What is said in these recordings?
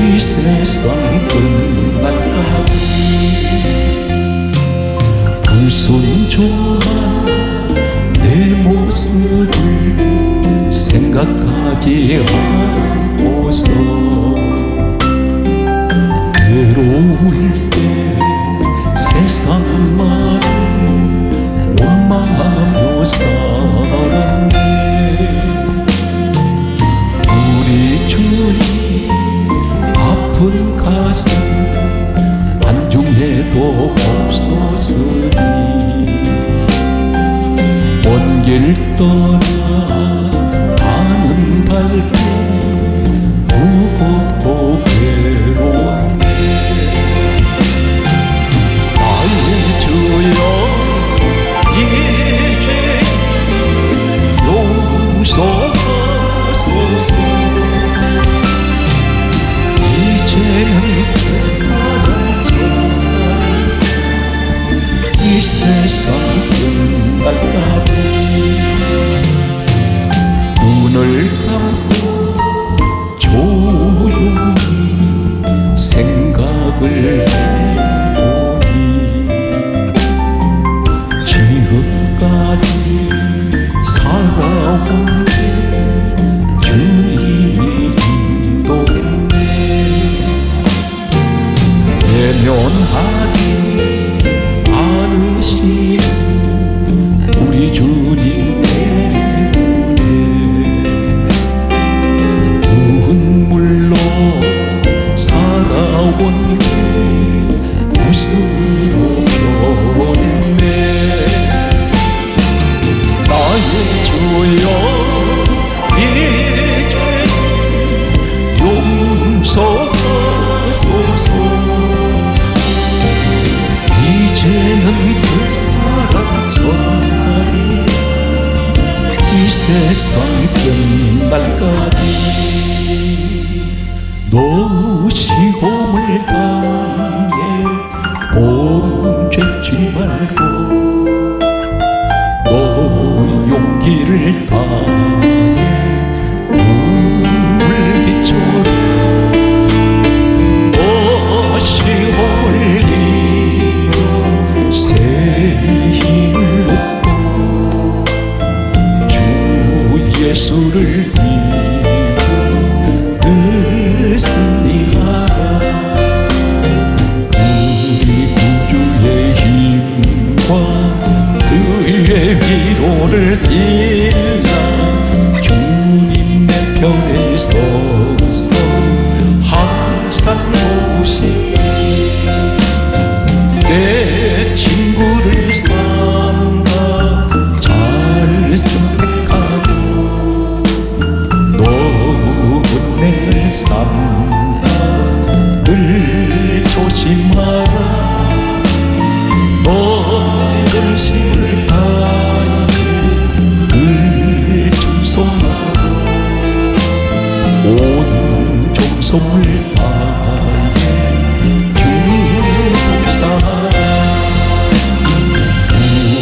이 세상 끝날까지 불순종한 내 모습을 생각하지 않고서 외로울 때 세상만을 원망하며 살았네. 우리 주님 아픈 가슴 안중에도 없었으니 먼 길 떠나 가는 발길 무겁고 괴로웠네. 나의 주여 이제 용서하소서. 이제는 그 사랑 이 세상 끝날까지 눈을 감고 조용히 생각을 해보니 지금까지 살아온 게 주님이 인도했네. 외면하지 않으시는 우리 주님 때문에 눈물로 살아온 게 웃음으로 변했네. 나의 주여 이제 용서하소서. 이제는 그 사랑 전날이 이 세상 끝날까지 너 시험을 당해 멈추지 말고 너 용기를 다해 눈물 비춰라. 너 시험을 이겨 새 힘을 얻고 주 예수를 믿어 늘 승리하라. 우리 구주의 힘과 그의 위로를 빌라. 주님 내 편에 서서 항상 도우시니 내 친구를 삼가 잘 선택하고 너 은행을 삼가 늘 조심하라. 너 열심을 다해 늘 충성하고 온 정성을 다해 봉사하라.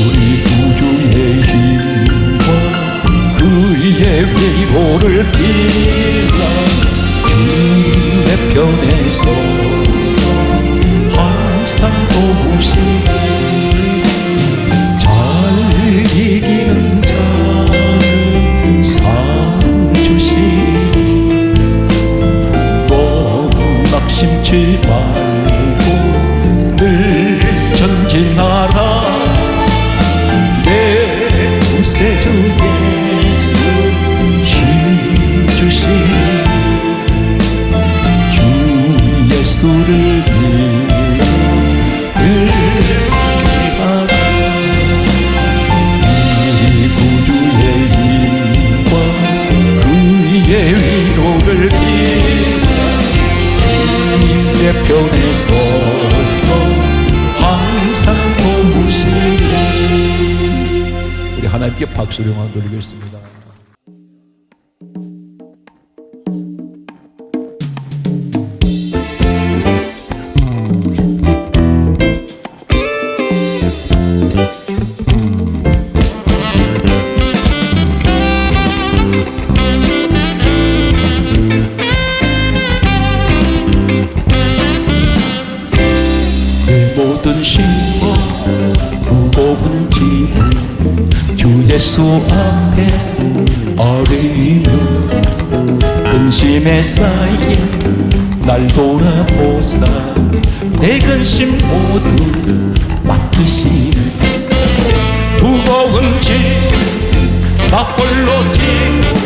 우리 구주의 힘과 그의 위로를 빌라. 주님 내 편에 서서 항상 도우시니 잘 이기는 자는 상 주시니 너무 낙심치 말고 늘 전진하라. 내 구세주 예수 힘 주시니 주 예수를 믿어 늘 승리하라. 우리 구주의 힘과 그의 위로를 빌라. 주님 내 편에 서서 항상 도우시니. 우리 하나님께 박수를 영광 돌리겠습니다. 예수 앞에 아뢰이며 근심에 쌓인 날 돌아보사 내 근심 모두 맡으시는 무거운 짐 나 홀로 지고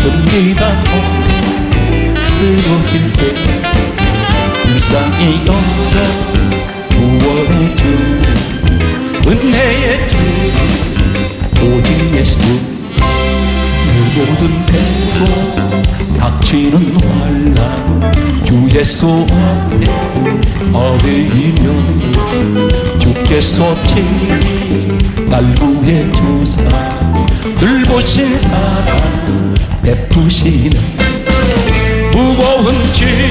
듭니다 못해 쓰러질 때 불쌍히 여겨 구원의 주 은혜의 주 오직 예수 그 모든 배고 닥치는 환난 주 예수 앞에 아뢰이며 주께서 친히 날 구해 주사 늘 보신 사랑 베푸시는 무거운 짐을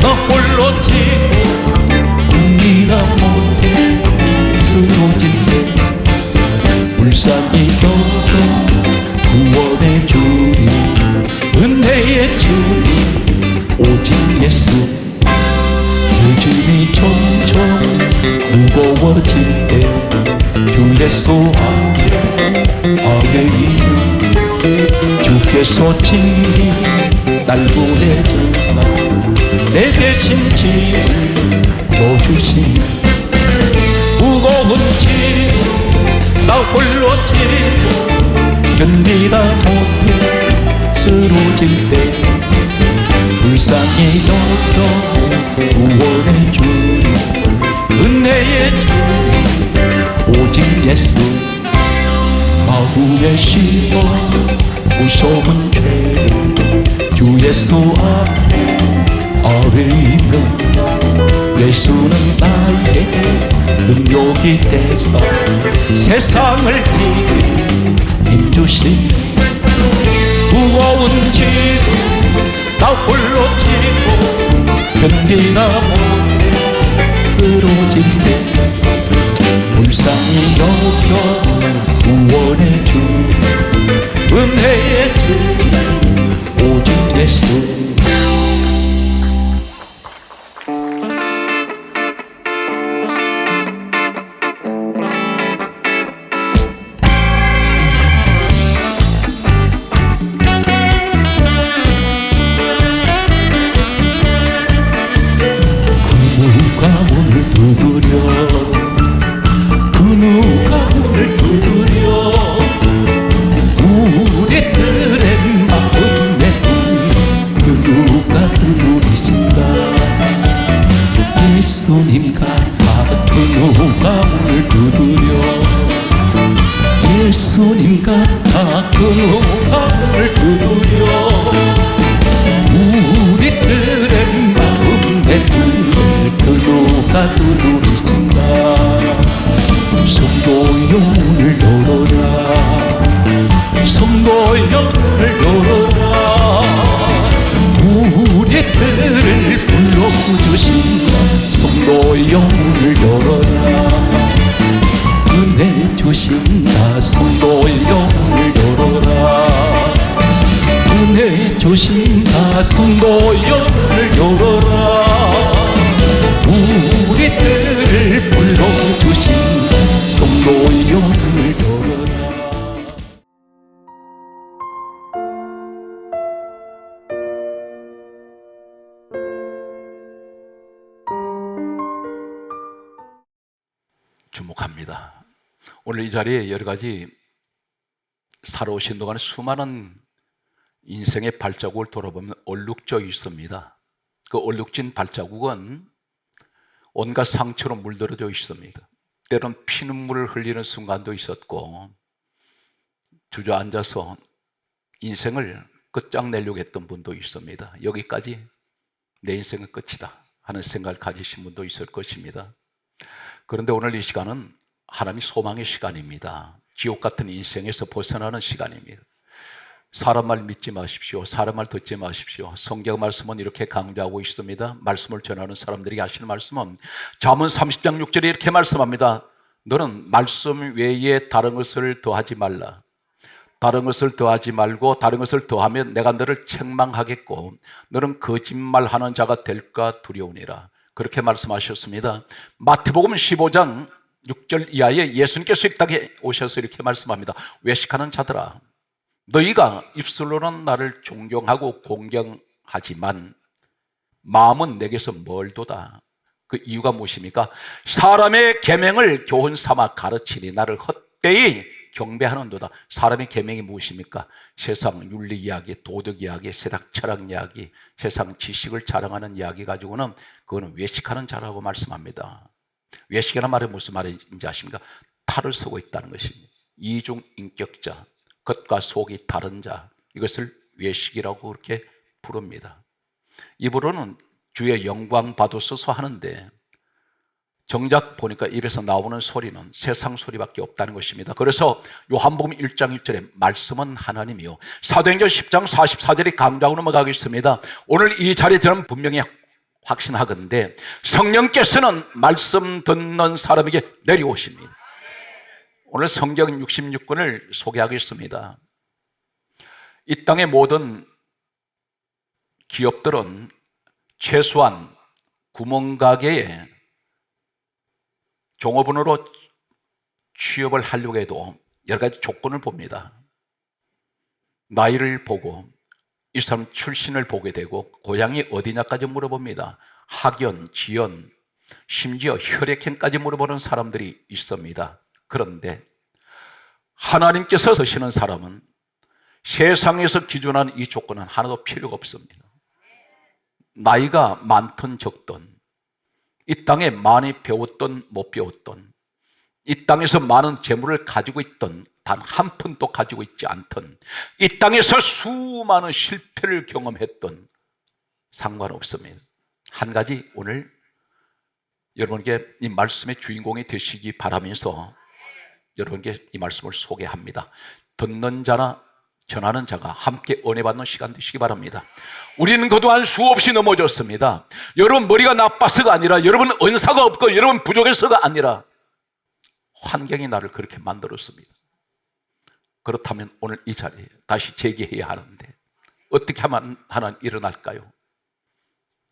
나 홀로 지고 듭니다 못해 쓰러질 때 불쌍히 여겨 구원의 주님 은혜의 주님 오직 예수 그 짐이 점점 무거워질 때 주 예수 앞에 아뢰이며 주께서 친히 날 구해주사 내 대신 짐을 져주시니 무거운 짐 나 홀로 지고 견디다 못해 쓰러질 때 불쌍히 여겨 구원의 주님 은혜의 주님 오직 예수 마음에 씌워 무서운 죄를 주 예수 앞에 아뢰이며 예수는 나에게 능력이 되사 세상을 이길 힘주시니 무거운 짐을 나 홀로 지고 견디다 못해 쓰러질 때 불쌍히 여겨 구원의 주 은혜의 주 오직 예수 예수님 같아 그 누가 문을 두드려 예수님 같아 그 누가 문을 두드려 우리들의 마음 내 문을 그 누가 두드리신다 성도여 문을 열어라 성도여 문을 열어라 우리들을 불러주신다 성도여 문을 열어라 은혜 주신다 성도여 문을 열어라 은혜 주신다 성도여 문을 열어라 우리들을 불러주신다 성도여 문을 열어라 주목합니다. 오늘 이 자리에 여러 가지 살아오신 동안 수많은 인생의 발자국을 돌아보면 얼룩져 있습니다. 그 얼룩진 발자국은 온갖 상처로 물들어져 있습니다. 때론 피눈물을 흘리는 순간도 있었고 주저앉아서 인생을 끝장내려고 했던 분도 있습니다. 여기까지 내 인생은 끝이다 하는 생각을 가지신 분도 있을 것입니다. 그런데 오늘 이 시간은 하나님의 소망의 시간입니다. 지옥 같은 인생에서 벗어나는 시간입니다. 사람 말 믿지 마십시오. 사람 말 듣지 마십시오. 성경 말씀은 이렇게 강조하고 있습니다. 말씀을 전하는 사람들에게 하시는 말씀은 잠언 30장 6절에 이렇게 말씀합니다. 너는 말씀 외에 다른 것을 더하지 말라. 다른 것을 더하지 말고 다른 것을 더하면 내가 너를 책망하겠고 너는 거짓말하는 자가 될까 두려우니라. 그렇게 말씀하셨습니다. 마태복음 15장 6절 이하에 예수님께서 이 땅에 오셔서 이렇게 말씀합니다. 외식하는 자들아, 너희가 입술로는 나를 존경하고 공경하지만 마음은 내게서 멀도다. 그 이유가 무엇입니까? 사람의 계명을 교훈 삼아 가르치니 나를 헛되이 경배하는도다. 사람의 계명이 무엇입니까? 세상 윤리 이야기, 도덕 이야기, 세상 철학 이야기, 세상 지식을 자랑하는 이야기 가지고는 그거는 외식하는 자라고 말씀합니다. 외식이라는 말이 무슨 말인지 아십니까? 탈을 쓰고 있다는 것입니다. 이중인격자, 겉과 속이 다른 자, 이것을 외식이라고 그렇게 부릅니다. 입으로는 주의 영광 받으소서 하는데 정작 보니까 입에서 나오는 소리는 세상 소리밖에 없다는 것입니다. 그래서 요한복음 1장 1절에 말씀은 하나님이요, 사도행전 10장 44절에 강조하고 넘어가겠습니다. 오늘 이 자리에 저는 분명히 확신하건대 성령께서는 말씀 듣는 사람에게 내려오십니다. 오늘 성경 66권을 소개하겠습니다. 이 땅의 모든 기업들은 최소한 구멍가게에 종업원으로 취업을 하려고 해도 여러 가지 조건을 봅니다. 나이를 보고 이 사람 출신을 보게 되고 고향이 어디냐까지 물어봅니다. 학연, 지연, 심지어 혈액형까지 물어보는 사람들이 있습니다. 그런데 하나님께서 쓰시는 사람은 세상에서 기준하는 이 조건은 하나도 필요가 없습니다. 나이가 많든 적든, 이 땅에 많이 배웠든 못 배웠든, 이 땅에서 많은 재물을 가지고 있든 단 한 푼도 가지고 있지 않든, 이 땅에서 수많은 실패를 경험했든 상관없습니다. 한 가지 오늘 여러분께 이 말씀의 주인공이 되시기 바라면서 여러분께 이 말씀을 소개합니다. 듣는 자나 전하는 자가 함께 은혜 받는 시간 되시기 바랍니다. 우리는 그동안 수없이 넘어졌습니다. 여러분 머리가 나빠서가 아니라, 여러분 은사가 없고 여러분 부족해서가 아니라 환경이 나를 그렇게 만들었습니다. 그렇다면 오늘 이 자리에 다시 재기해야 하는데 어떻게 하면 하나님 일어날까요?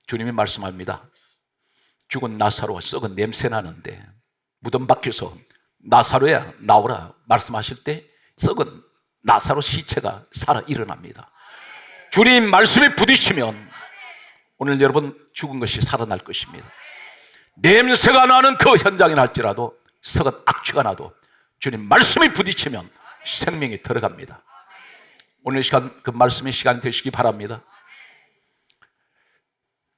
주님이 말씀합니다. 죽은 나사로가 썩은 냄새 나는데 무덤 밖에서 나사로야 나오라 말씀하실 때 썩은 나사로 시체가 살아 일어납니다. 주님 말씀에 부딪히면 오늘 여러분 죽은 것이 살아날 것입니다. 냄새가 나는 그 현장에 할지라도, 썩은 악취가 나도 주님 말씀에 부딪히면 생명이 들어갑니다. 오늘 시간 그 말씀의 시간 되시기 바랍니다.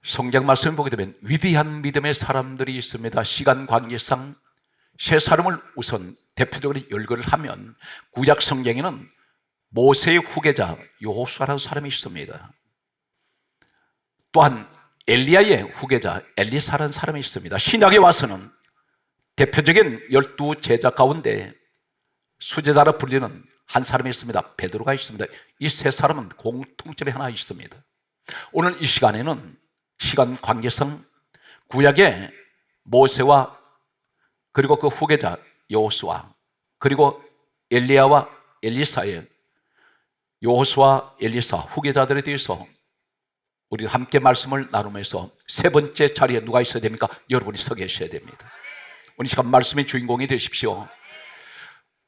성경 말씀을 보게 되면 위대한 믿음의 사람들이 있습니다. 시간 관계상 세 사람을 우선 대표적으로 열거를 하면 구약 성경에는 모세의 후계자 여호수아라는 사람이 있습니다. 또한 엘리야의 후계자 엘리사라는 사람이 있습니다. 신약에 와서는 대표적인 12 제자 가운데 수제자로 불리는 한 사람이 있습니다. 베드로가 있습니다. 이 세 사람은 공통점이 하나 있습니다. 오늘 이 시간에는 시간 관계상 구약의 모세와 그리고 그 후계자 여호수아, 그리고 엘리야와 엘리사의 여호수아, 엘리사 후계자들에 대해서 우리 함께 말씀을 나누면서 세 번째 자리에 누가 있어야 됩니까? 여러분이 서 계셔야 됩니다. 오늘 시간 말씀의 주인공이 되십시오.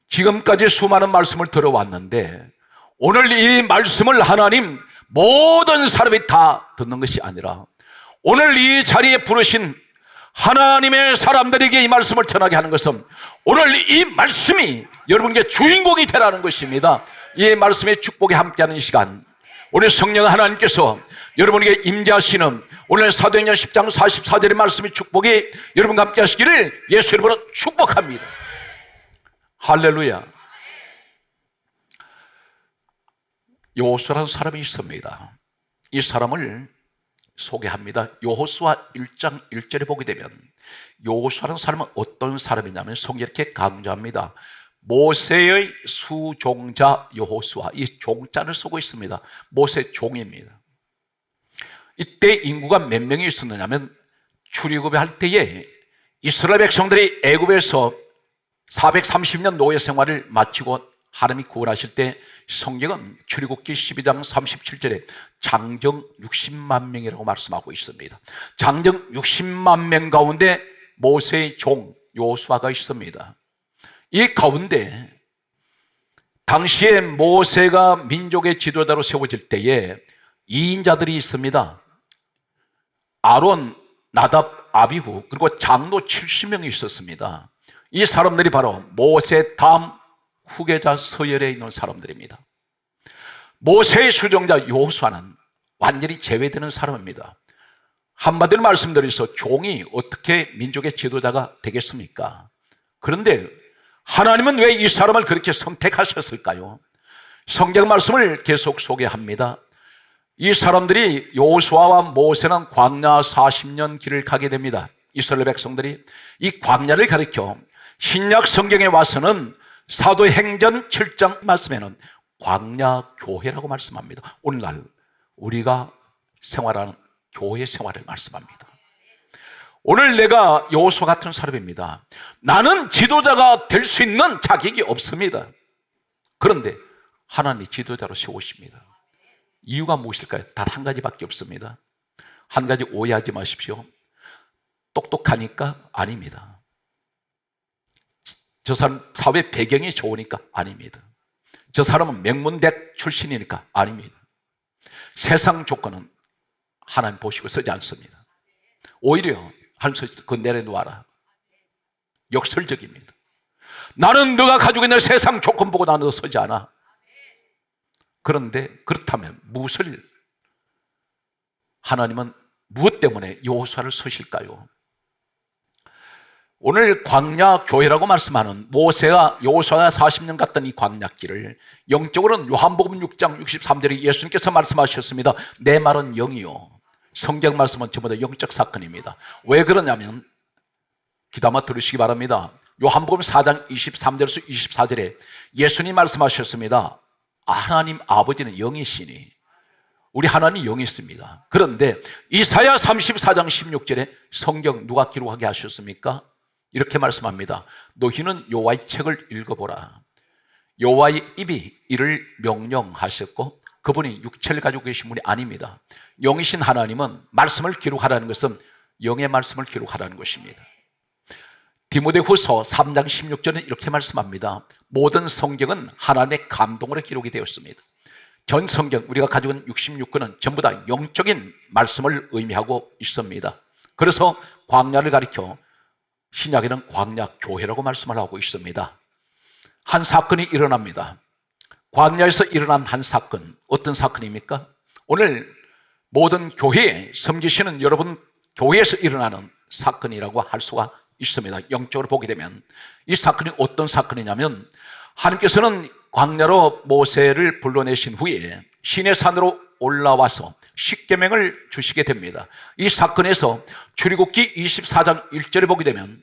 지금까지 수많은 말씀을 들어왔는데 오늘 이 말씀을 하나님 모든 사람이 다 듣는 것이 아니라 오늘 이 자리에 부르신 하나님의 사람들에게 이 말씀을 전하게 하는 것은 오늘 이 말씀이 여러분에게 주인공이 되라는 것입니다. 이 말씀의 축복에 함께하는 시간, 오늘 성령 하나님께서 여러분에게 임재하시는 오늘 사도행전 10장 44절의 말씀의 축복이 여러분과 함께 하시기를 예수 이름으로 축복합니다. 할렐루야. 여호수아라는 사람이 있습니다. 이 사람을 소개합니다. 여호수아 1장 1절에 보게 되면 여호수아라는 사람은 어떤 사람이냐면 성경이 이렇게 강조합니다. 모세의 수종자 여호수아, 이 종자를 쓰고 있습니다. 모세 종입니다. 이때 인구가 몇 명이 있었느냐면 출애굽을 할 때에 이스라엘 백성들이 애굽에서 430년 노예 생활을 마치고 하나님이 구원하실 때 성경은 출애굽기 12장 37절에 장정 60만 명이라고 말씀하고 있습니다. 장정 60만 명 가운데 모세의 종 여호수아가 있습니다. 이 가운데 당시에 모세가 민족의 지도자로 세워질 때에 2인자들이 있습니다. 아론, 나답, 아비후, 그리고 장로 70명이 있었습니다. 이 사람들이 바로 모세 다음 후계자 서열에 있는 사람들입니다. 모세의 수종자 여호수아는 완전히 제외되는 사람입니다. 한마디로 말씀드려서 종이 어떻게 민족의 지도자가 되겠습니까? 그런데 하나님은 왜 이 사람을 그렇게 선택하셨을까요? 성경 말씀을 계속 소개합니다. 이 사람들이 여호수아와 모세는 광야 40년 길을 가게 됩니다. 이스라엘 백성들이 이 광야를 가리켜 신약 성경에 와서는 사도행전 7장 말씀에는 광야 교회라고 말씀합니다. 오늘날 우리가 생활하는 교회 생활을 말씀합니다. 오늘 내가 여호수아 같은 사람입니다. 나는 지도자가 될 수 있는 자격이 없습니다. 그런데 하나님이 지도자로 세우십니다. 이유가 무엇일까요? 단 한 가지밖에 없습니다. 한 가지 오해하지 마십시오. 똑똑하니까? 아닙니다. 저 사람 사회 배경이 좋으니까? 아닙니다. 저 사람은 명문대 출신이니까? 아닙니다. 세상 조건은 하나님 보시고 쓰지 않습니다. 오히려 하나님 그거 내려놓아라. 역설적입니다. 나는 너가 가지고 있는 세상 조건 보고 나는 서지 않아. 그런데 그렇다면 무엇을 하나님은 무엇 때문에 여호수아를 서실까요? 오늘 광야 교회라고 말씀하는 모세와 여호수아가 40년 갔던 이 광야길을 영적으로는 요한복음 6장 63절에 예수님께서 말씀하셨습니다. 내 말은 영이요 성경 말씀은 전부 다 영적 사건입니다. 왜 그러냐면 귀담아 들으시기 바랍니다. 요한복음 4장 23절에서 24절에 예수님 말씀하셨습니다. 하나님 아버지는 영이시니 우리 하나님 영이 있습니다. 그런데 이사야 34장 16절에 성경 누가 기록하게 하셨습니까? 이렇게 말씀합니다. 너희는 여호와의 책을 읽어보라. 여호와의 입이 이를 명령하셨고 그분이 육체를 가지고 계신 분이 아닙니다. 영이신 하나님은 말씀을 기록하라는 것은 영의 말씀을 기록하라는 것입니다. 디모데후서 3장 16절은 이렇게 말씀합니다. 모든 성경은 하나님의 감동으로 기록이 되었습니다. 전 성경 우리가 가지고 있는 66권은 전부 다 영적인 말씀을 의미하고 있습니다. 그래서 광야를 가리켜 신약에는 광야 교회라고 말씀을 하고 있습니다. 한 사건이 일어납니다. 광야에서 일어난 한 사건, 어떤 사건입니까? 오늘 모든 교회에 섬기시는 여러분 교회에서 일어나는 사건이라고 할 수가 있습니다. 영적으로 보게 되면 이 사건이 어떤 사건이냐면 하나님께서는 광야로 모세를 불러내신 후에 시내산으로 올라와서 십계명을 주시게 됩니다. 이 사건에서 출애굽기 24장 1절에 보게 되면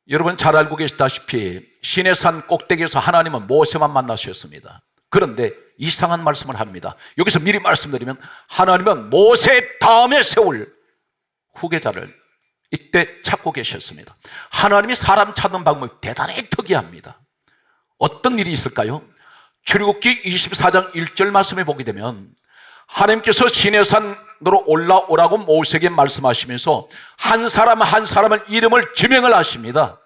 여러분 잘 알고 계시다시피 시내산 꼭대기에서 하나님은 모세만 만나셨습니다. 그런데 이상한 말씀을 합니다. 여기서 미리 말씀드리면 하나님은 모세 다음에 세울 후계자를 이때 찾고 계셨습니다. 하나님이 사람 찾는 방법이 대단히 특이합니다. 어떤 일이 있을까요? 출애굽기 24장 1절 말씀에 보게 되면 하나님께서 시내산으로 올라오라고 모세에게 말씀하시면서 한 사람 한 사람을 이름을 지명을 하십니다.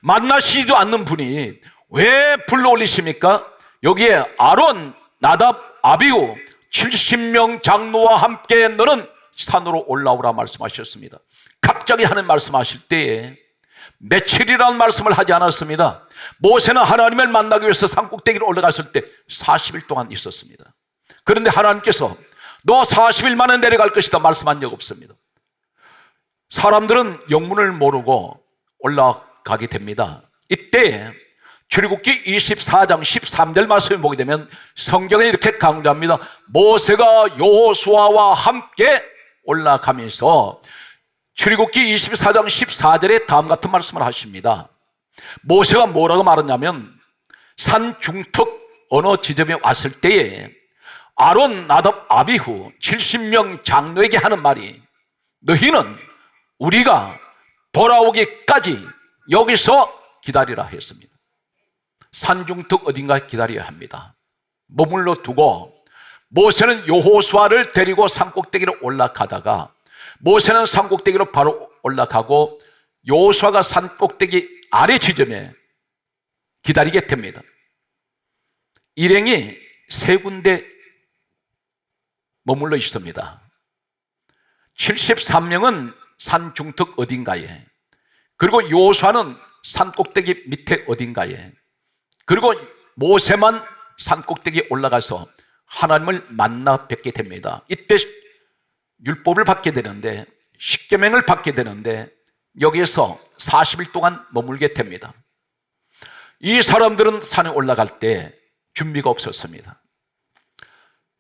만나시지도 않는 분이 왜 불러 올리십니까? 여기에 아론, 나답, 아비후 70명 장로와 함께 너는 산으로 올라오라 말씀하셨습니다. 갑자기 하는 말씀하실 때에 며칠이라는 말씀을 하지 않았습니다. 모세는 하나님을 만나기 위해서 산꼭대기로 올라갔을 때 40일 동안 있었습니다. 그런데 하나님께서 너 40일 만에 내려갈 것이다 말씀한 적 없습니다. 사람들은 영문을 모르고 올라가게 됩니다. 이때 출애굽기 24장 13절 말씀을 보게 되면 성경에 이렇게 강조합니다. 모세가 여호수아와 함께 올라가면서 출애굽기 24장 14절에 다음 같은 말씀을 하십니다. 모세가 뭐라고 말했냐면 산 중턱 어느 지점에 왔을 때에 아론, 나답, 아비후 70명 장로에게 하는 말이 너희는 우리가 돌아오기까지 여기서 기다리라 했습니다. 산중턱 어딘가 기다려야 합니다. 머물러 두고 모세는 여호수아를 데리고 산꼭대기로 올라가다가 모세는 산꼭대기로 바로 올라가고 여호수아가 산 꼭대기 아래 지점에 기다리게 됩니다. 일행이 세 군데 머물러 있습니다. 73명은 산 중턱 어딘가에, 그리고 여호수아는 산 꼭대기 밑에 어딘가에, 그리고 모세만 산 꼭대기에 올라가서 하나님을 만나 뵙게 됩니다. 이때 율법을 받게 되는데, 십계명을 받게 되는데, 여기에서 40일 동안 머물게 됩니다. 이 사람들은 산에 올라갈 때 준비가 없었습니다.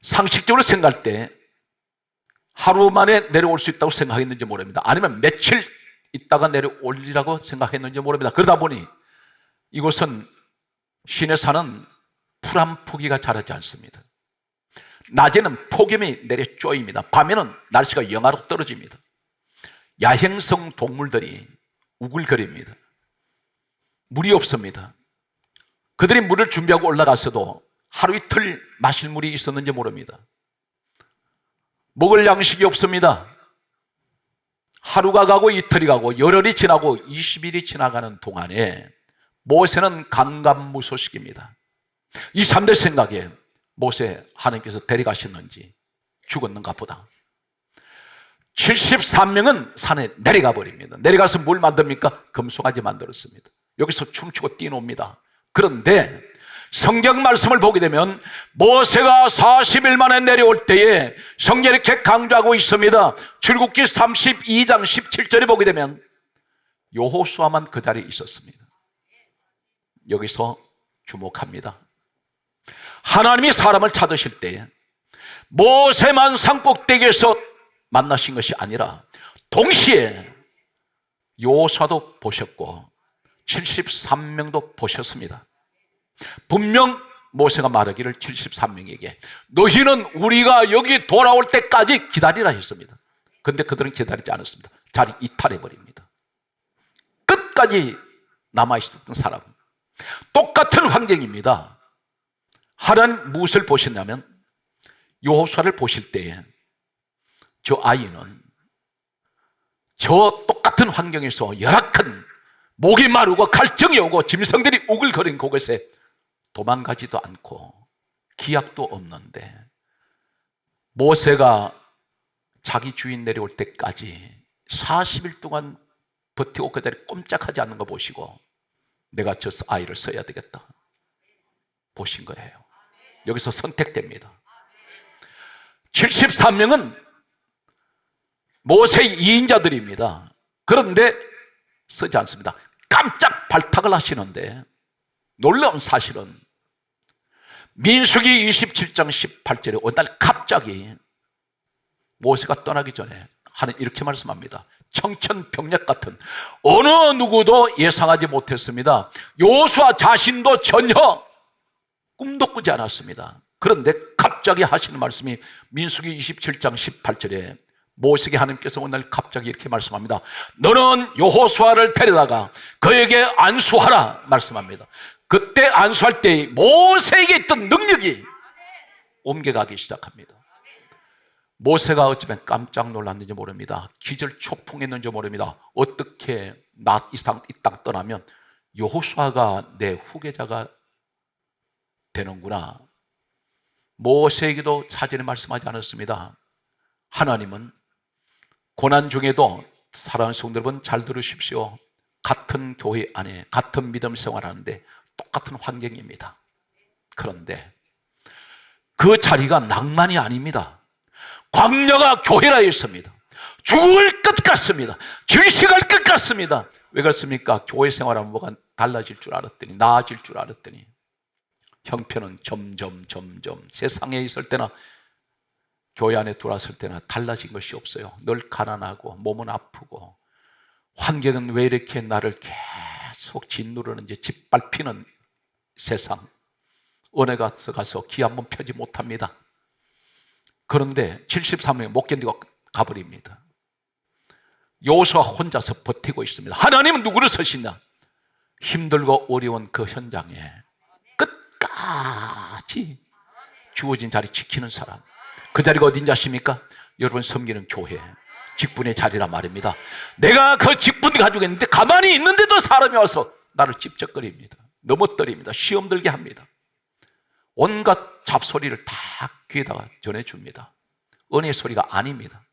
상식적으로 생각할 때 하루 만에 내려올 수 있다고 생각했는지 모릅니다. 아니면 며칠 있다가 내려올리라고 생각했는지 모릅니다. 그러다 보니 이곳은 신의 산은 풀 한 포기가 자라지 않습니다. 낮에는 폭염이 내려 쪼입니다. 밤에는 날씨가 영하로 떨어집니다. 야행성 동물들이 우글거립니다. 물이 없습니다. 그들이 물을 준비하고 올라갔어도 하루 이틀 마실 물이 있었는지 모릅니다. 먹을 양식이 없습니다. 하루가 가고 이틀이 가고 열흘이 지나고 20일이 지나가는 동안에 모세는 간감무소식입니다. 이 사람들 생각에 모세 하나님께서 데려가셨는지 죽었는가 보다. 73명은 산에 내려가 버립니다. 내려가서 뭘 만듭니까? 금송아지 만들었습니다. 여기서 춤추고 뛰노옵니다. 그런데 성경 말씀을 보게 되면 모세가 40일 만에 내려올 때에 성경이 이렇게 강조하고 있습니다. 출애굽기 32장 17절에 보게 되면 여호수아만 그 자리에 있었습니다. 여기서 주목합니다. 하나님이 사람을 찾으실 때에 모세만 산꼭대기에서 만나신 것이 아니라 동시에 여호수아도 보셨고 73명도 보셨습니다. 분명 모세가 말하기를 73명에게 너희는 우리가 여기 돌아올 때까지 기다리라 했습니다. 그런데 그들은 기다리지 않았습니다. 자리 이탈해버립니다. 끝까지 남아있었던 사람, 똑같은 환경입니다. 하나님 무엇을 보셨냐면 여호수아를 보실 때에 저 아이는 저 똑같은 환경에서 열악한 목이 마르고 갈증이 오고 짐승들이 우글거린 그곳에 도망가지도 않고 기약도 없는데 모세가 자기 주인 내려올 때까지 40일 동안 버티고 그 자리에 꼼짝하지 않는 거 보시고 내가 저 아이를 써야 되겠다 보신 거예요. 여기서 선택됩니다. 73명은 모세의 2인자들입니다. 그런데 쓰지 않습니다. 깜짝 발탁을 하시는데 놀라운 사실은 민수기 27장 18절에 어느 날 갑자기 모세가 떠나기 전에 하나님 이렇게 말씀합니다. 청천벽력 같은 어느 누구도 예상하지 못했습니다. 여호수아 자신도 전혀 꿈도 꾸지 않았습니다. 그런데 갑자기 하시는 말씀이 민수기 27장 18절에 모세에게 하나님께서 오늘 갑자기 이렇게 말씀합니다. 너는 여호수아를 데려다가 그에게 안수하라 말씀합니다. 그때 안수할 때 모세에게 있던 능력이 옮겨가기 시작합니다. 모세가 어쩌면 깜짝 놀랐는지 모릅니다. 기절초풍했는지 모릅니다. 어떻게 나 이 땅 떠나면 여호수아가 내 후계자가 되는구나. 모세에게도 사전에 말씀하지 않았습니다. 하나님은 고난 중에도 사랑하는 성도 여러분 잘 들으십시오. 같은 교회 안에 같은 믿음 생활하는데 똑같은 환경입니다. 그런데 그 자리가 낭만이 아닙니다. 광야가 교회라 했습니다. 죽을 것 같습니다. 질식할 것 같습니다. 왜 그렇습니까? 교회 생활하면 뭐가 달라질 줄 알았더니 나아질 줄 알았더니 형편은 점점 세상에 있을 때나 교회 안에 들어왔을 때나 달라진 것이 없어요. 늘 가난하고 몸은 아프고 환경은 왜 이렇게 나를 계속 짓누르는지 짓밟히는 세상. 은혜 가서 기 한번 펴지 못합니다. 그런데 73명이 못 견디고 가버립니다. 여호수아 혼자서 버티고 있습니다. 하나님은 누구를 쓰시냐? 힘들고 어려운 그 현장에 끝까지 주어진 자리 지키는 사람. 그 자리가 어딘지 아십니까? 여러분 섬기는 교회, 직분의 자리란 말입니다. 내가 그 직분 가지고 있는데 가만히 있는데도 사람이 와서 나를 찝쩍거립니다. 넘어뜨립니다. 시험 들게 합니다. 온갖 잡소리를 다 귀에다가 전해줍니다. 은혜의 소리가 아닙니다.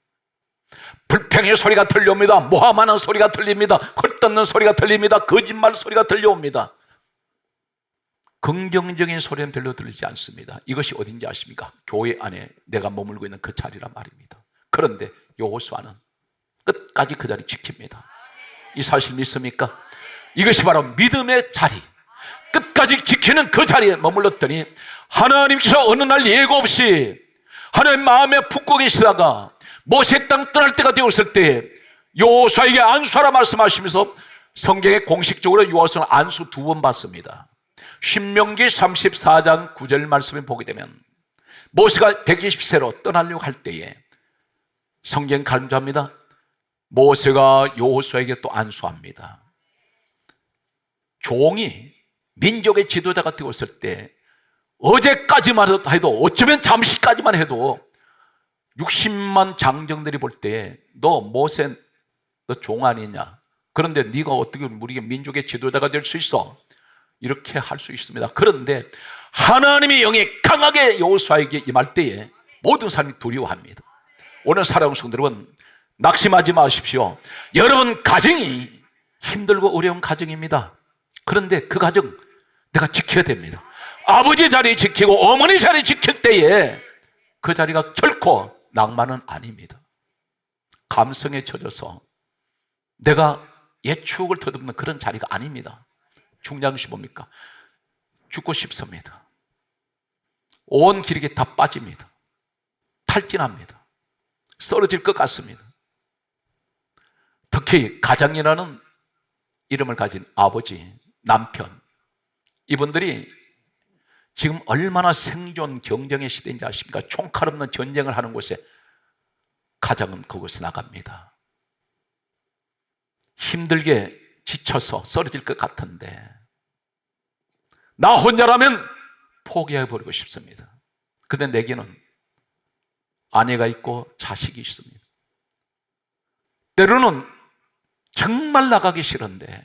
불평의 소리가 들려옵니다. 모함하는 소리가 들립니다. 헐뜯는 소리가 들립니다. 거짓말 소리가 들려옵니다. 긍정적인 소리는 별로 들리지 않습니다. 이것이 어딘지 아십니까? 교회 안에 내가 머물고 있는 그 자리란 말입니다. 그런데 여호수아는 끝까지 그 자리 지킵니다. 이 사실 믿습니까? 이것이 바로 믿음의 자리, 끝까지 지키는 그 자리에 머물렀더니 하나님께서 어느 날 예고 없이 하나님 마음에 품고 계시다가 모세 땅 떠날 때가 되었을 때 여호수아에게 안수하라 말씀하시면서 성경에 공식적으로 여호수아는 안수 2번 받습니다. 신명기 34장 9절 말씀을 보게 되면 모세가 120세로 떠나려고 할 때에 성경 간주합니다. 모세가 여호수아에게 또 안수합니다. 종이 민족의 지도자가 되었을 때 어제까지만 해도 어쩌면 잠시까지만 해도 60만 장정들이 볼 때 너 모세 너 종 아니냐? 그런데 네가 어떻게 우리 민족의 지도자가 될 수 있어? 이렇게 할 수 있습니다. 그런데 하나님의 영이 강하게 여호수아에게 임할 때에 모든 사람이 두려워합니다. 오늘 사랑하는 성도 여러분, 낙심하지 마십시오. 여러분 가정이 힘들고 어려운 가정입니다. 그런데 그 가정 내가 지켜야 됩니다. 아버지 자리 지키고 어머니 자리 지킬 때에 그 자리가 결코 낭만은 아닙니다. 감성에 젖어서 내가 옛 추억을 더듬는 그런 자리가 아닙니다. 중요한 것이 뭡니까? 죽고 싶습니다. 온 기력이 다 빠집니다. 탈진합니다. 쓰러질 것 같습니다. 특히 가장이라는 이름을 가진 아버지, 남편, 이분들이 지금 얼마나 생존 경쟁의 시대인지 아십니까? 총칼 없는 전쟁을 하는 곳에 가장은 그곳에 나갑니다. 힘들게 지쳐서 쓰러질 것 같은데 나 혼자라면 포기해버리고 싶습니다. 근데 내게는 아내가 있고 자식이 있습니다. 때로는 정말 나가기 싫은데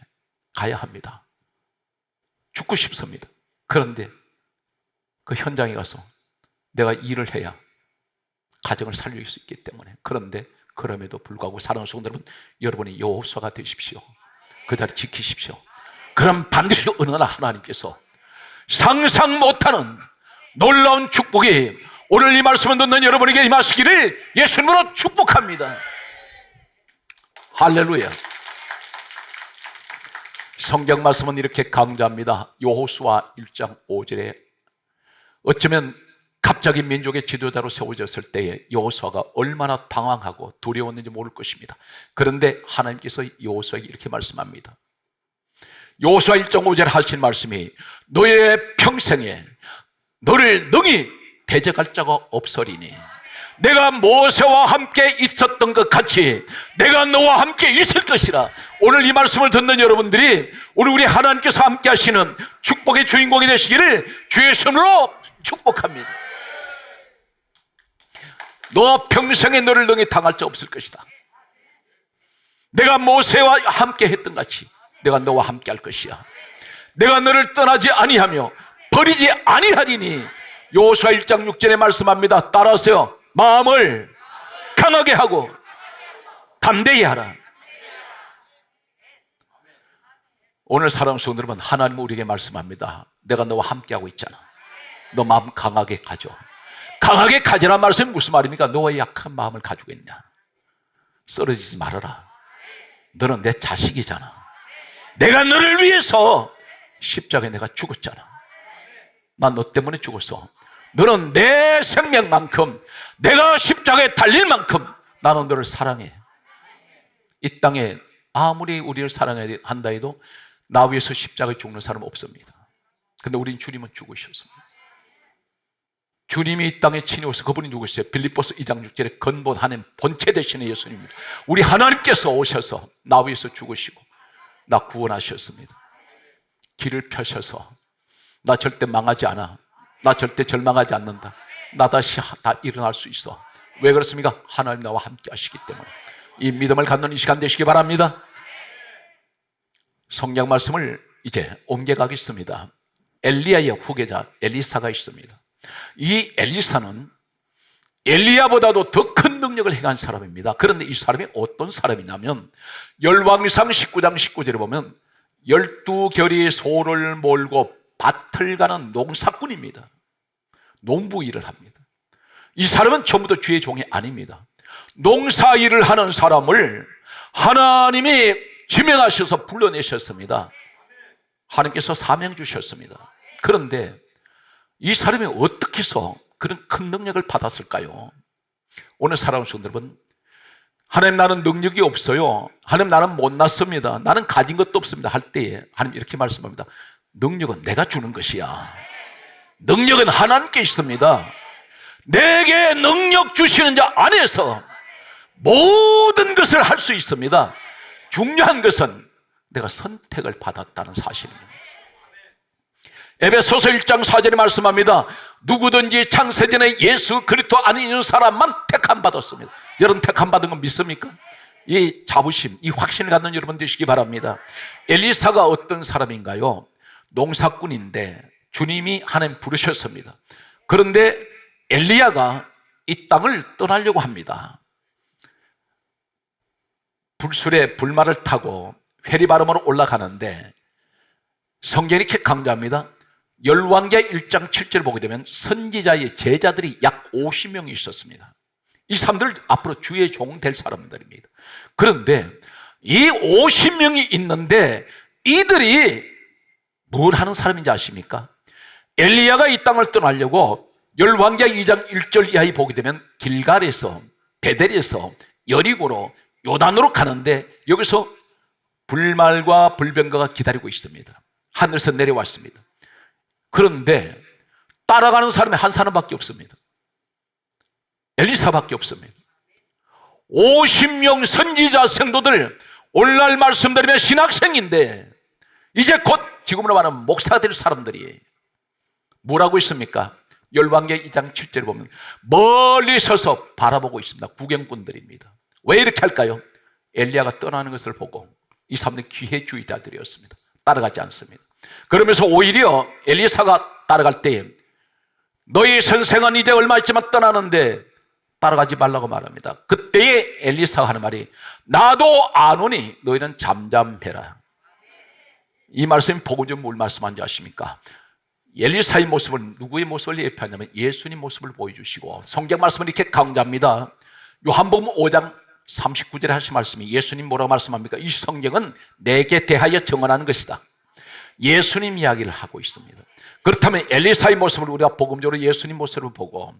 가야 합니다. 죽고 싶습니다. 그런데 그 현장에 가서 내가 일을 해야 가정을 살릴 수 있기 때문에, 그런데 그럼에도 불구하고 사랑하는 성도 여러분, 여러분이 여호수아가 되십시오. 그 자리 지키십시오. 그럼 반드시 어느 날 하나님께서 상상 못하는 놀라운 축복이 오늘 이 말씀을 듣는 여러분에게 임하시기를 예수님으로 축복합니다. 할렐루야. 성경 말씀은 이렇게 강조합니다. 여호수아 1장 5절에 어쩌면 갑자기 민족의 지도자로 세워졌을 때에 여호수아가 얼마나 당황하고 두려웠는지 모를 것입니다. 그런데 하나님께서 여호수아에게 이렇게 말씀합니다. 여호수아 1장 5절에 하신 말씀이 너의 평생에 너를 능히 대적할 자가 없으리니 내가 모세와 함께 있었던 것 같이 내가 너와 함께 있을 것이라. 오늘 이 말씀을 듣는 여러분들이 우리 하나님께서 함께 하시는 축복의 주인공이 되시기를 주의 손으로 축복합니다. 너 평생에 너를 능히 당할 자 없을 것이다. 내가 모세와 함께 했던 같이 내가 너와 함께 할 것이야. 내가 너를 떠나지 아니하며 버리지 아니하리니. 여호수아 1장 6절에 말씀합니다. 따라하세요. 마음을 강하게 하고 담대히 하라. 오늘 사랑하는 성도 여러분, 하나님은 우리에게 말씀합니다. 내가 너와 함께하고 있잖아. 너 마음 강하게 가져. 강하게 가지란 말씀이 무슨 말입니까? 너의 약한 마음을 가지고 있냐. 쓰러지지 말아라. 너는 내 자식이잖아. 내가 너를 위해서 십자가에 내가 죽었잖아. 난 너 때문에 죽었어. 너는 내 생명만큼, 내가 십자가에 달릴 만큼 나는 너를 사랑해. 이 땅에 아무리 우리를 사랑해야 한다 해도 나 위해서 십자가에 죽는 사람은 없습니다. 근데 우린 주님은 죽으셨습니다. 주님이 이 땅에 친히 오셔서, 그분이 누구세요? 빌립보서 2장 6절에 근본 하나님 본체 되시는 예수님입니다. 우리 하나님께서 오셔서 나 위해서 죽으시고 나 구원하셨습니다. 길을 펴셔서 나 절대 망하지 않아. 나 절대 절망하지 않는다. 나 다시 다 일어날 수 있어. 왜 그렇습니까? 하나님 나와 함께 하시기 때문에. 이 믿음을 갖는 이 시간 되시기 바랍니다. 성경 말씀을 이제 옮겨가겠습니다. 엘리야의 후계자 엘리사가 있습니다. 이 엘리사는 엘리야보다도 더 큰 능력을 행한 사람입니다. 그런데 이 사람이 어떤 사람이냐면 열왕기상 19장 19절에 보면 12결의 소를 몰고 밭을 가는 농사꾼입니다. 농부 일을 합니다. 이 사람은 전부터 주의 종이 아닙니다. 농사 일을 하는 사람을 하나님이 지명하셔서 불러내셨습니다. 하나님께서 사명 주셨습니다. 그런데 이 사람이 어떻게 해서 그런 큰 능력을 받았을까요? 오늘 사랑하는 성도 여러분, 하나님 나는 능력이 없어요. 하나님 나는 못났습니다. 나는 가진 것도 없습니다. 할 때에 하나님 이렇게 말씀합니다. 능력은 내가 주는 것이야. 능력은 하나님께 있습니다. 내게 능력 주시는 자 안에서 모든 것을 할 수 있습니다. 중요한 것은 내가 선택을 받았다는 사실입니다. 에베소서 1장 4절에 말씀합니다. 누구든지 창세전에 예수 그리스도 안에 있는 사람만 택함 받았습니다. 여러분 택함 받은 건 믿습니까? 이 자부심, 이 확신을 갖는 여러분 되시기 바랍니다. 엘리사가 어떤 사람인가요? 농사꾼인데 주님이 하나님 부르셨습니다. 그런데 엘리야가 이 땅을 떠나려고 합니다. 불술에 불말을 타고 회리바름으로 올라가는데 성경이 이렇게 강조합니다. 열왕기하 1장 7절 보게 되면 선지자의 제자들이 약 50명이 있었습니다. 이 사람들 앞으로 주의 종 될 사람들입니다. 그런데 이 50명이 있는데 이들이 뭘 하는 사람인지 아십니까? 엘리야가 이 땅을 떠나려고 열왕기하 2장 1절 이하에 보게 되면 길갈에서 베델에서 여리고로 요단으로 가는데 여기서 불말과 불병거가 기다리고 있습니다. 하늘에서 내려왔습니다. 그런데 따라가는 사람이 한 사람밖에 없습니다. 엘리사밖에 없습니다. 50명 선지자 성도들 오늘날 말씀드리면 신학생인데 이제 곧 지금으로 말하면 목사가 될 사람들이 뭐라고 있습니까? 열왕기하 2장 7절에 보면 멀리 서서 바라보고 있습니다. 구경꾼들입니다. 왜 이렇게 할까요? 엘리야가 떠나는 것을 보고 이 사람들은 기회주의자들이었습니다. 따라가지 않습니다. 그러면서 오히려 엘리사가 따라갈 때에 너희 선생은 이제 얼마 있지만 떠나는데 따라가지 말라고 말합니다. 그때에 엘리사가 하는 말이 나도 아노니 너희는 잠잠해라. 이 말씀이 복음적 뭘 말씀한지 아십니까? 엘리사의 모습을 누구의 모습을 예표하냐면 예수님 모습을 보여주시고 성경 말씀을 이렇게 강조합니다. 요한복음 5장 39절에 하신 말씀이 예수님 뭐라고 말씀합니까? 이 성경은 내게 대하여 증언하는 것이다. 예수님 이야기를 하고 있습니다. 그렇다면 엘리사의 모습을 우리가 복음적으로 예수님 모습을 보고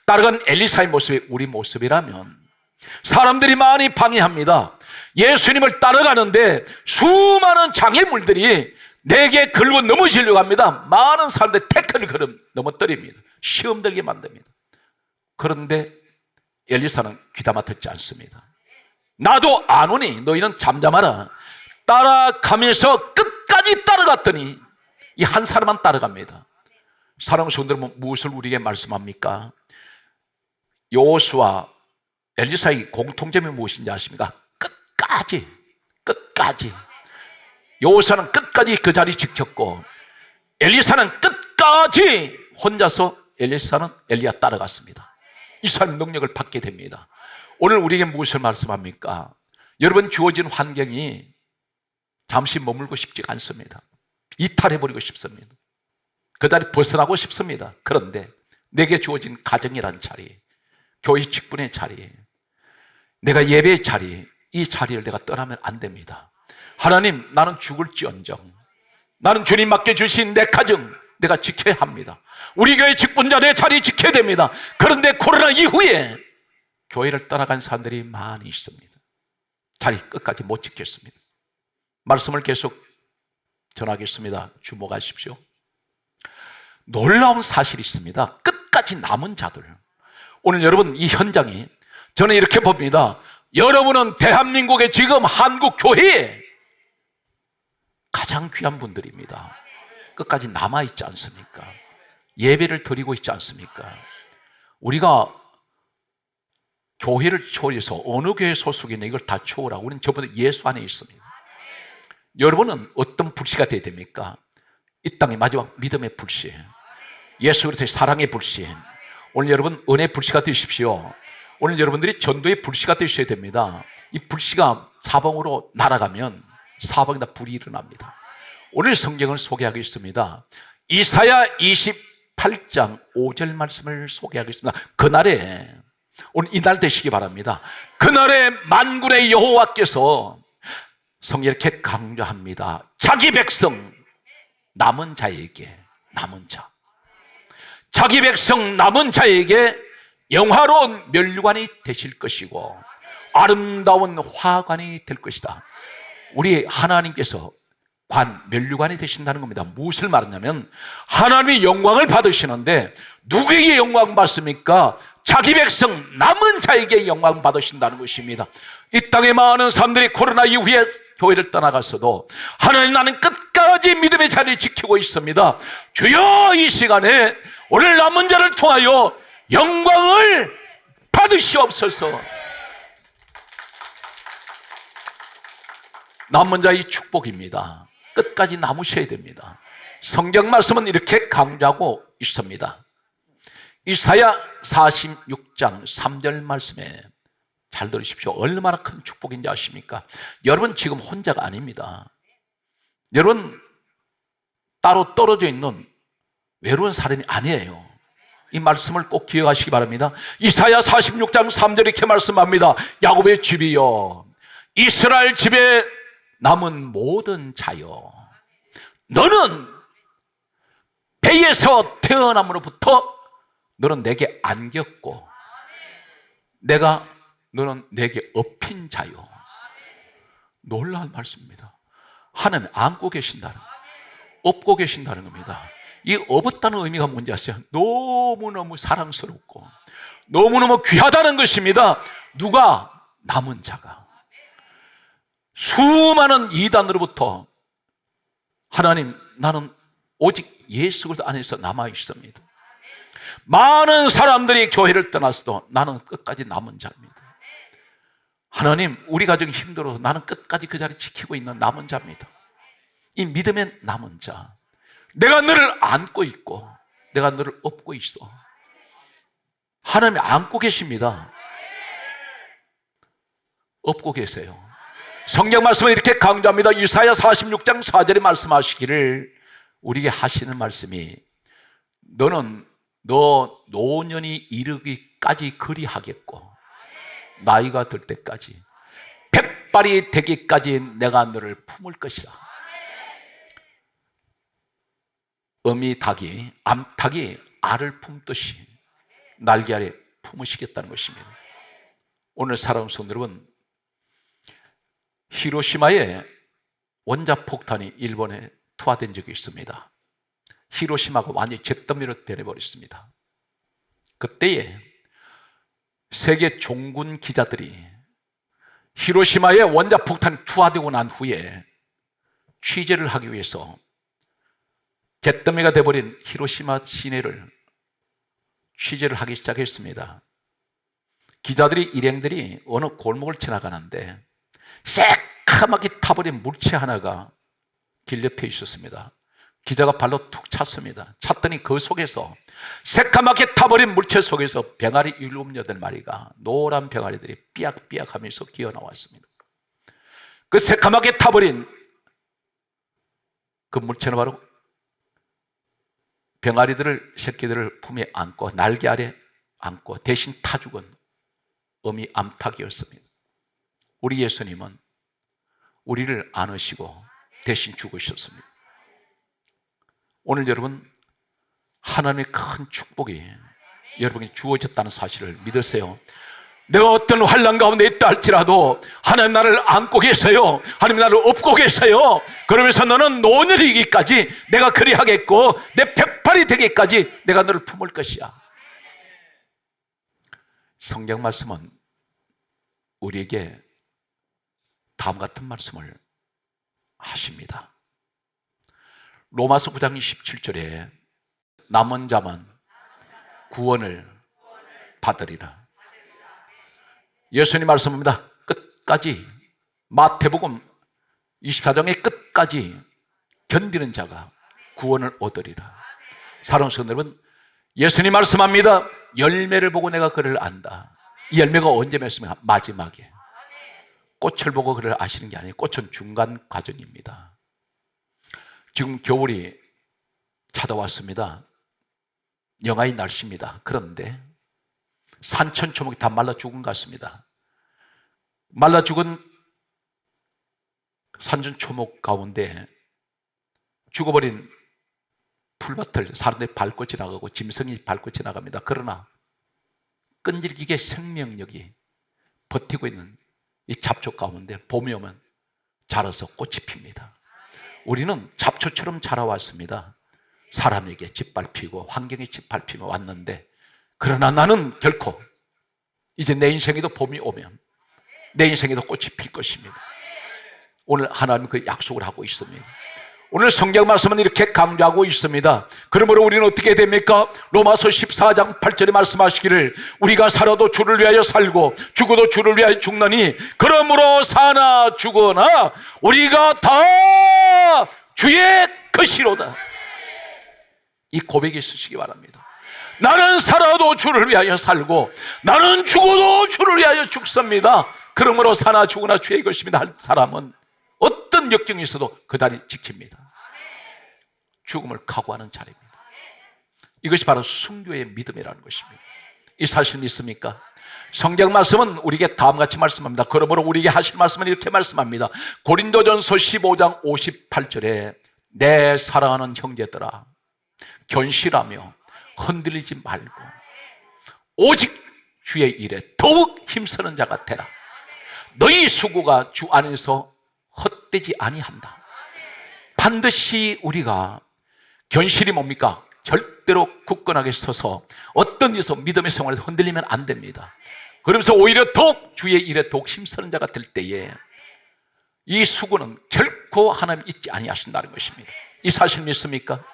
따라간 엘리사의 모습이 우리 모습이라면 사람들이 많이 방해합니다. 예수님을 따라가는데 수많은 장애물들이 내게 걸고 넘어지려고 합니다. 많은 사람들이 태클을 걸음 넘어뜨립니다. 시험 들게 만듭니다. 그런데 엘리사는 귀담아 듣지 않습니다. 나도 아노니 너희는 잠잠하라. 따라가면서 끝까지 따라갔더니 이 한 사람만 따라갑니다. 사랑하는 성도들은 무엇을 우리에게 말씀합니까? 여호수아 엘리사의 공통점이 무엇인지 아십니까? 끝까지 여호수아는 끝까지 그 자리 지켰고 엘리사는 끝까지 혼자서 엘리야 따라갔습니다. 이 사람의 능력을 받게 됩니다. 오늘 우리에게 무엇을 말씀합니까? 여러분 주어진 환경이 잠시 머물고 싶지가 않습니다. 이탈해버리고 싶습니다. 그 자리 벗어나고 싶습니다. 그런데 내게 주어진 가정이란 자리, 교회 직분의 자리, 내가 예배의 자리, 이 자리를 내가 떠나면 안 됩니다. 하나님 나는 죽을지언정 나는 주님 맡겨주신 내 가정 내가 지켜야 합니다. 우리 교회 직분자들의 자리 지켜야 됩니다. 그런데 코로나 이후에 교회를 떠나간 사람들이 많이 있습니다. 자리 끝까지 못 지켰습니다. 말씀을 계속 전하겠습니다. 주목하십시오. 놀라운 사실이 있습니다. 끝까지 남은 자들. 오늘 여러분 이 현장이 저는 이렇게 봅니다. 여러분은 대한민국의 지금 한국 교회에 가장 귀한 분들입니다. 끝까지 남아있지 않습니까? 예배를 드리고 있지 않습니까? 우리가 교회를 초월해서 어느 교회 소속이냐 이걸 다 초월하고 우리는 전부 다 예수 안에 있습니다. 여러분은 어떤 불씨가 되어야 됩니까? 이 땅의 마지막 믿음의 불씨, 예수 그리스도의 사랑의 불씨. 오늘 여러분 은혜의 불씨가 되십시오. 오늘 여러분들이 전도의 불씨가 되셔야 됩니다. 이 불씨가 사방으로 날아가면 사방에다 불이 일어납니다. 오늘 성경을 소개하겠습니다. 이사야 28장 5절 말씀을 소개하겠습니다. 그날에, 오늘 이날 되시기 바랍니다. 그날에 만군의 여호와께서 성경에 이렇게 강조합니다. 자기 백성 남은 자에게, 남은 자, 자기 백성 남은 자에게 영화로운 멸관이 되실 것이고 아름다운 화관이 될 것이다. 우리 하나님께서 멸류관이 되신다는 겁니다. 무엇을 말하냐면 하나님의 영광을 받으시는데 누구에게 영광 받습니까? 자기 백성 남은 자에게 영광 받으신다는 것입니다. 이 땅에 많은 사람들이 코로나 이후에 교회를 떠나갔어도 하나님, 나는 끝까지 믿음의 자리를 지키고 있습니다. 주여, 이 시간에 오늘 남은 자를 통하여 영광을 받으시옵소서. 남은 자의 축복입니다. 끝까지 남으셔야 됩니다. 성경 말씀은 이렇게 강조하고 있습니다. 이사야 46장 3절 말씀에 잘 들으십시오. 얼마나 큰 축복인지 아십니까? 여러분 지금 혼자가 아닙니다. 여러분 따로 떨어져 있는 외로운 사람이 아니에요. 이 말씀을 꼭 기억하시기 바랍니다. 이사야 46장 3절 이렇게 말씀합니다. 야곱의 집이여, 이스라엘 집에 남은 모든 자여, 너는 배에서 태어남으로부터 너는 내게 안겼고 너는 내게 업힌 자요. 놀라운 말씀입니다. 하나님 안고 계신다는, 업고 계신다는 겁니다. 이 업었다는 의미가 뭔지 아세요? 너무너무 사랑스럽고 너무너무 귀하다는 것입니다. 누가? 남은 자가. 수많은 이단으로부터 하나님, 나는 오직 예수 그리스도 안에서 남아 있습니다. 많은 사람들이 교회를 떠났어도 나는 끝까지 남은 자입니다. 하나님, 우리 가정이 힘들어도 나는 끝까지 그 자리 지키고 있는 남은 자입니다. 이 믿음의 남은 자. 내가 너를 안고 있고 내가 너를 업고 있어. 하나님이 안고 계십니다. 업고 계세요. 성경 말씀은 이렇게 강조합니다. 이사야 46장 4절에 말씀하시기를, 우리에게 하시는 말씀이, 너 노년이 이르기까지 그리하겠고 나이가 들 때까지 백발이 되기까지 내가 너를 품을 것이다. 암탉이 알을 품듯이 날개 아래 품으시겠다는 것입니다. 오늘 사랑하는 성도 여러분, 히로시마에 원자폭탄이 일본에 투하된 적이 있습니다. 히로시마가 완전히 잿더미로 변해버렸습니다. 그때에 세계 종군 기자들이 히로시마에 원자폭탄이 투하되고 난 후에 취재를 하기 위해서 잿더미가 되어버린 히로시마 시내를 취재를 하기 시작했습니다. 기자들이, 일행들이 어느 골목을 지나가는데 새까맣게 타버린 물체 하나가 길 옆에 있었습니다. 기자가 발로 툭 찼습니다. 찼더니 그 속에서, 새까맣게 타버린 물체 속에서 병아리 7, 8마리가, 노란 병아리들이 삐약삐약 하면서 기어 나왔습니다. 그 새까맣게 타버린 그 물체는 바로 새끼들을 품에 안고 날개 아래 안고 대신 타 죽은 어미 암탉이었습니다. 우리 예수님은 우리를 안으시고 대신 죽으셨습니다. 오늘 여러분, 하나님의 큰 축복이 여러분에게 주어졌다는 사실을 믿으세요. 내가 어떤 환난 가운데 있다 할지라도 하나님 나를 안고 계세요. 하나님 나를 업고 계세요. 그러면서 너는 노년이기까지 내가 그리하겠고 내 백발이 되기까지 내가 너를 품을 것이야. 성경 말씀은 우리에게 다음 같은 말씀을 하십니다. 로마서 9장 27절에 남은 자만 구원을 받으리라. 예수님 말씀합니다. 끝까지, 마태복음 24장의 끝까지 견디는 자가 구원을 얻으리라. 사랑하는 성도 여러분, 예수님 말씀합니다. 열매를 보고 내가 그를 안다. 이 열매가 언제 맺습니까? 마지막에. 꽃을 보고 그를 아시는 게 아니에요. 꽃은 중간 과정입니다. 지금 겨울이 찾아왔습니다. 영하의 날씨입니다. 그런데 산천초목이 다 말라 죽은 것 같습니다. 말라 죽은 산천초목 가운데 죽어버린 풀밭을 사람들이 밟고 지나가고 짐승이 밟고 지나갑니다. 그러나 끈질기게 생명력이 버티고 있는 이 잡초 가운데 봄이 오면 자라서 꽃이 핍니다. 우리는 잡초처럼 자라왔습니다. 사람에게 짓밟히고 환경에 짓밟히며 왔는데, 그러나 나는 결코 이제 내 인생에도 봄이 오면 내 인생에도 꽃이 필 것입니다. 오늘 하나님 그 약속을 하고 있습니다. 오늘 성경 말씀은 이렇게 강조하고 있습니다. 그러므로 우리는 어떻게 됩니까? 로마서 14장 8절에 말씀하시기를 우리가 살아도 주를 위하여 살고 죽어도 주를 위하여 죽나니 그러므로 사나 죽으나 우리가 다 주의 것이로다. 이 고백이 있으시기 바랍니다. 나는 살아도 주를 위하여 살고 나는 죽어도 주를 위하여 죽습니다. 그러므로 사나 죽으나 주의 것입니다 할 사람은 어떤 역경이 있어도 그 다리 지킵니다. 죽음을 각오하는 자리입니다. 이것이 바로 순교의 믿음이라는 것입니다. 이 사실 믿습니까? 성경 말씀은 우리에게 다음같이 말씀합니다. 그러므로 우리에게 하실 말씀은 이렇게 말씀합니다. 고린도전서 15장 58절에 내 사랑하는 형제들아 견실하며 흔들리지 말고 오직 주의 일에 더욱 힘쓰는 자가 되라. 너희 수고가 주 안에서 헛되지 아니한다. 반드시 우리가 견실이 뭡니까? 절대로 굳건하게 서서 어떤 일에서 믿음의 생활에서 흔들리면 안 됩니다. 그러면서 오히려 더욱 주의 일에 더욱 힘쓰는 자가 될 때에 이 수고는 결코 하나님 잊지 아니하신다는 것입니다. 이 사실 믿습니까?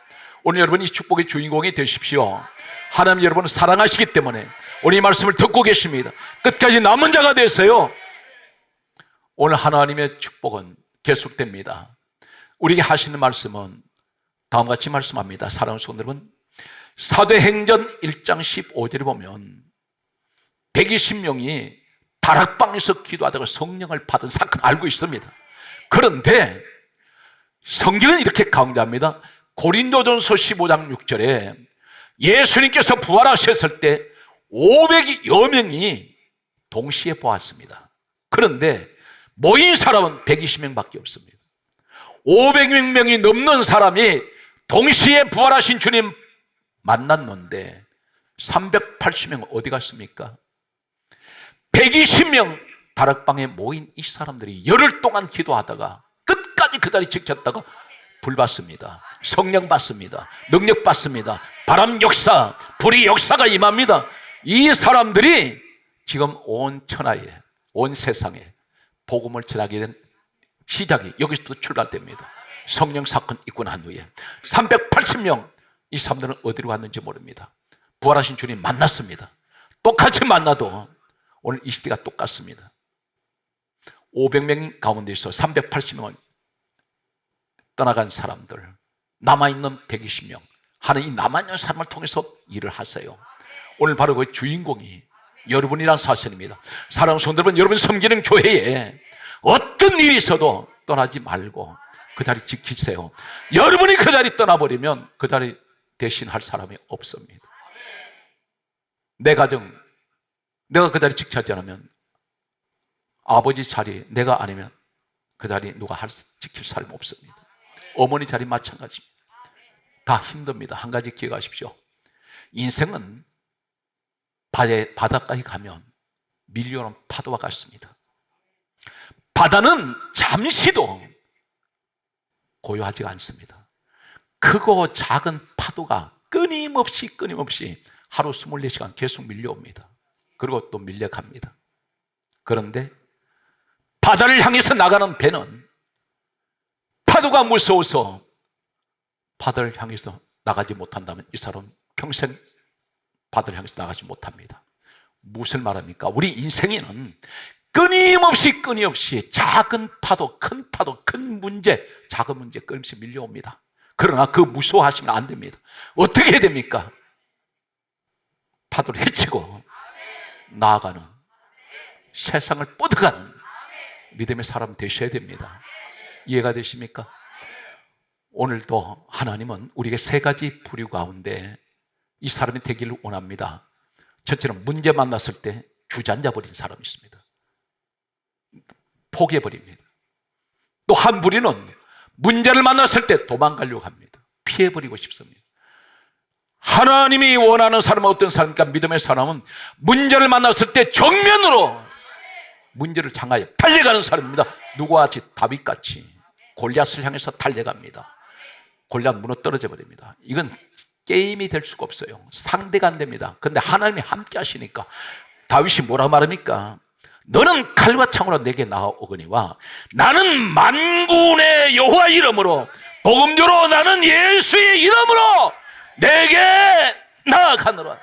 오늘 여러분 이 축복의 주인공이 되십시오. 하나님 여러분을 사랑하시기 때문에 오늘 이 말씀을 듣고 계십니다. 끝까지 남은 자가 되세요. 오늘 하나님의 축복은 계속됩니다. 우리에게 하시는 말씀은 다음같이 말씀합니다. 사랑하는 성도 여러분, 사도행전 1장 15절에 보면 120명이 다락방에서 기도하다가 성령을 받은 사건 알고 있습니다. 그런데 성경은 이렇게 강조합니다. 고린도전서 15장 6절에 예수님께서 부활하셨을 때 500여 명이 동시에 보았습니다. 그런데 모인 사람은 120명밖에 없습니다. 500명이 넘는 사람이 동시에 부활하신 주님 만났는데 380명 어디 갔습니까? 120명 다락방에 모인 이 사람들이 열흘 동안 기도하다가 끝까지 그 자리 지켰다가 불 받습니다. 성령 받습니다. 능력 받습니다. 바람 역사, 불의 역사가 임합니다. 이 사람들이 지금 온 천하에, 온 세상에 복음을 전하게 된 시작이 여기서부터 출발됩니다. 성령 사건 있고 난 후에 380명 이 사람들은 어디로 갔는지 모릅니다. 부활하신 주님 만났습니다. 똑같이 만나도 오늘 이 시대가 똑같습니다. 500명 가운데서 380명은 떠나간 사람들, 남아있는 120명, 하나님 남아있는 사람을 통해서 일을 하세요. 오늘 바로 그 주인공이 여러분이란 사실입니다. 사랑하는 성도 여러분, 여러분 섬기는 교회에 어떤 일이 있어도 떠나지 말고 그 자리 지키세요. 여러분이 그 자리 떠나버리면 그 자리 대신할 사람이 없습니다. 내 가정, 내가 그 자리 지키지 않으면 아버지 자리 내가 아니면 그 자리 누가 지킬 사람이 없습니다. 어머니 자리 마찬가지입니다. 다 힘듭니다. 한 가지 기억하십시오. 인생은 바다까지 가면 밀려오는 파도와 같습니다. 바다는 잠시도 고요하지가 않습니다. 크고 작은 파도가 끊임없이 하루 24시간 계속 밀려옵니다. 그리고 또 밀려갑니다. 그런데 바다를 향해서 나가는 배는 파도가 무서워서 바다를 향해서 나가지 못한다면 이 사람은 평생 바다를 향해서 나가지 못합니다. 무엇을 말합니까? 우리 인생에는 끊임없이 작은 파도, 큰 문제, 작은 문제 끊임없이 밀려옵니다. 그러나 그 무서워하시면 안 됩니다. 어떻게 해야 됩니까? 파도를 헤치고 나아가는, 세상을 뻗어가는 믿음의 사람 되셔야 됩니다. 이해가 되십니까? 오늘도 하나님은 우리에게 세 가지 부류 가운데 이 사람이 되기를 원합니다. 첫째는 문제 만났을 때 주저앉아 버린 사람이 있습니다. 포기해버립니다. 또 한 부류는 문제를 만났을 때 도망가려고 합니다. 피해버리고 싶습니다. 하나님이 원하는 사람은 어떤 사람입니까? 믿음의 사람은 문제를 만났을 때 정면으로 문제를 향하여 달려가는 사람입니다. 누구와 같이? 다윗같이 골리앗을 향해서 달려갑니다. 골리앗 무너뜨려져 버립니다. 이건 게임이 될 수가 없어요. 상대가 안 됩니다. 그런데 하나님이 함께 하시니까 다윗이 뭐라 말합니까? 너는 칼과 창으로 내게 나아오거니와 나는 만군의 여호와 이름으로, 복음조로 나는 예수의 이름으로 내게 나아가노라.